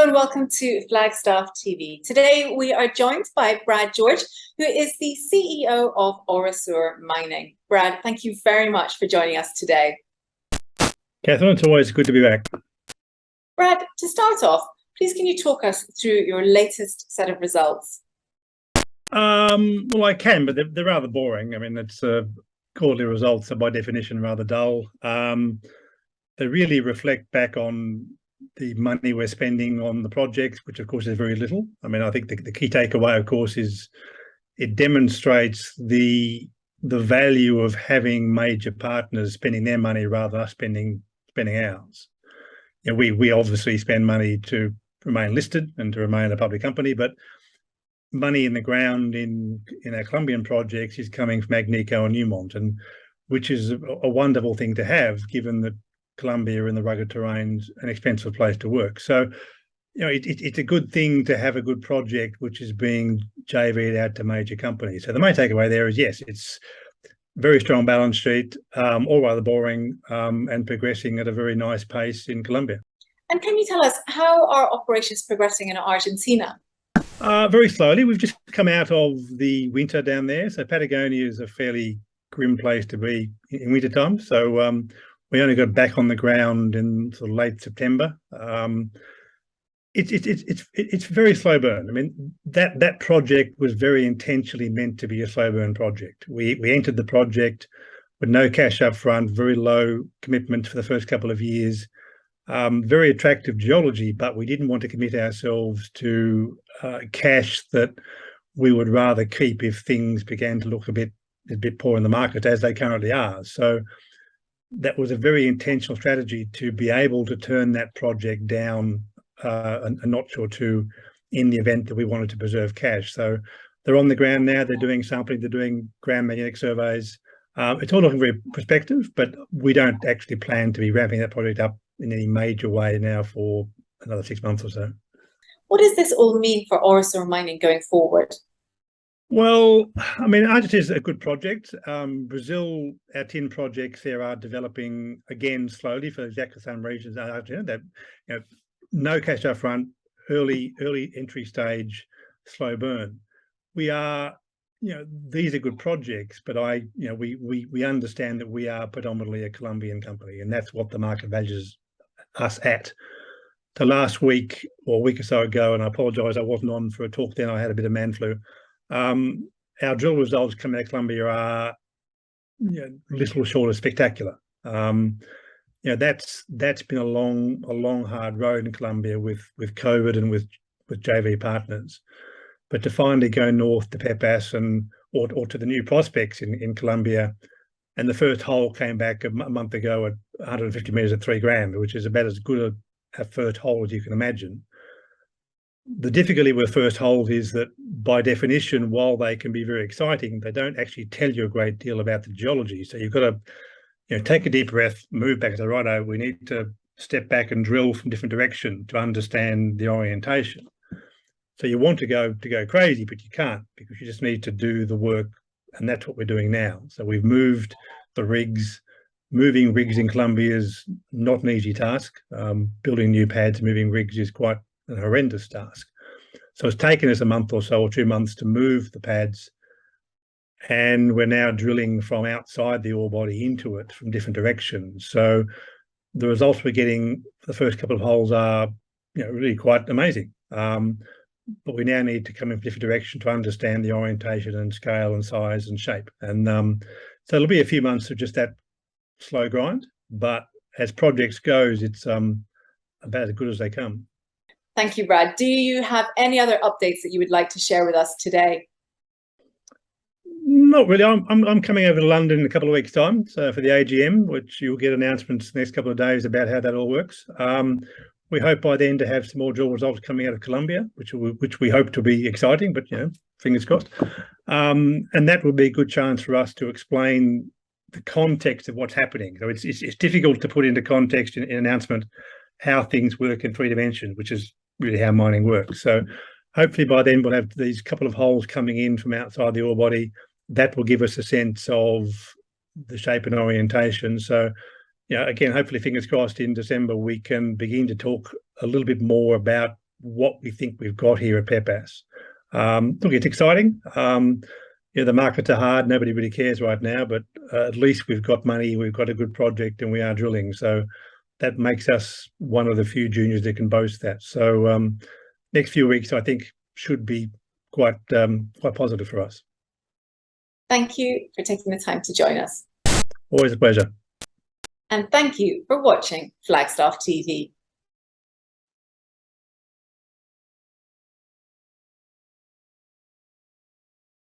and welcome to Flagstaff TV. Today we are joined by Brad George, who is the CEO of Orosur Mining. Brad, thank you very much for joining us today. Catherine, it's always good to be back. Brad, to start off, please can you talk us through your latest set of results? Well, I can, but they're rather boring. I mean, it's quarterly results are by definition rather dull. They really reflect back on the money we're spending on the projects, which of course is very little. I mean, I think the key takeaway, of course, is it demonstrates the value of having major partners spending their money rather than us spending ours. You know, we obviously spend money to remain listed and to remain a public company, but money in the ground in our Colombian projects is coming from Agnico and Newmont, and which is a wonderful thing to have, given that Colombia in the rugged terrains an expensive place to work. So, you know, it's a good thing to have a good project which is being JV'd out to major companies. So the main takeaway there is, yes, it's very strong balance sheet, all rather boring, and progressing at a very nice pace in Colombia. And can you tell us how are operations progressing in Argentina? Very slowly. We've just come out of the winter down there. So Patagonia is a fairly grim place to be in winter time. So we only got back on the ground in sort of late September. It's very slow burn. I mean, that project was very intentionally meant to be a slow burn project. We entered the project with no cash up front, very low commitment for the first couple of years. Very attractive geology, but we didn't want to commit ourselves to cash that we would rather keep if things began to look a bit poor in the market, as they currently are. So that was a very intentional strategy to be able to turn that project down a notch or two in the event that we wanted to preserve cash. So they're on the ground now, they're doing sampling, they're doing ground magnetic surveys. It's all looking very prospective, but we don't actually plan to be ramping that project up in any major way now for another 6 months or so. What does this all mean for Orosur Mining going forward? Well, I mean, Argentina is a good project. Brazil, our tin projects there are developing again slowly for exactly the same reasons as Argentina. That, you know, no cash up front, early entry stage, slow burn. We are, you know, these are good projects, but we understand that we are predominantly a Colombian company, and that's what the market values us at. So last week or a week or so ago, and I apologise, I wasn't on for a talk then, I had a bit of man flu. Our drill results coming out of Colombia are, you know, little short of spectacular. You know, that's been a long hard road in Colombia with COVID and with JV partners. But to finally go north to Pepas or to the new prospects in Colombia, and the first hole came back a month ago at 150 meters at 3 grams, which is about as good a first hole as you can imagine. The difficulty with first holes is that, by definition, while they can be very exciting, they don't actually tell you a great deal about the geology. So you've got to, you know, take a deep breath, move back and say, righto, we need to step back and drill from different direction to understand the orientation. So you want to go crazy, but you can't, because you just need to do the work, and that's what we're doing now. So we've moved the rigs. Moving rigs in Colombia is not an easy task. Building new pads, moving rigs is quite a horrendous task. So it's taken us a month or so, or 2 months, to move the pads, and we're now drilling from outside the ore body into it from different directions. So the results we're getting for the first couple of holes are, you know, really quite amazing. But we now need to come in a different direction to understand the orientation and scale and size and shape. And so it'll be a few months of just that slow grind, but as projects goes, it's about as good as they come. Thank you, Brad. Do you have any other updates that you would like to share with us today? Not really. I'm coming over to London in a couple of weeks' time, so for the AGM, which you'll get announcements the next couple of days about how that all works. We hope by then to have some more drill results coming out of Colombia, which we hope to be exciting, but, you know, fingers crossed. And that will be a good chance for us to explain the context of what's happening. So it's difficult to put into context in an announcement how things work in 3 dimensions, which is really how mining works. So hopefully by then we'll have these couple of holes coming in from outside the ore body. That will give us a sense of the shape and orientation. So, you know, again, hopefully, fingers crossed, in December we can begin to talk a little bit more about what we think we've got here at Pepas. Look, it's exciting. The markets are hard. Nobody really cares right now, but at least we've got money, we've got a good project, and we are drilling. So that makes us one of the few juniors that can boast that. So next few weeks, I think, should be quite positive for us. Thank you for taking the time to join us. Always a pleasure. And thank you for watching Flagstaff TV.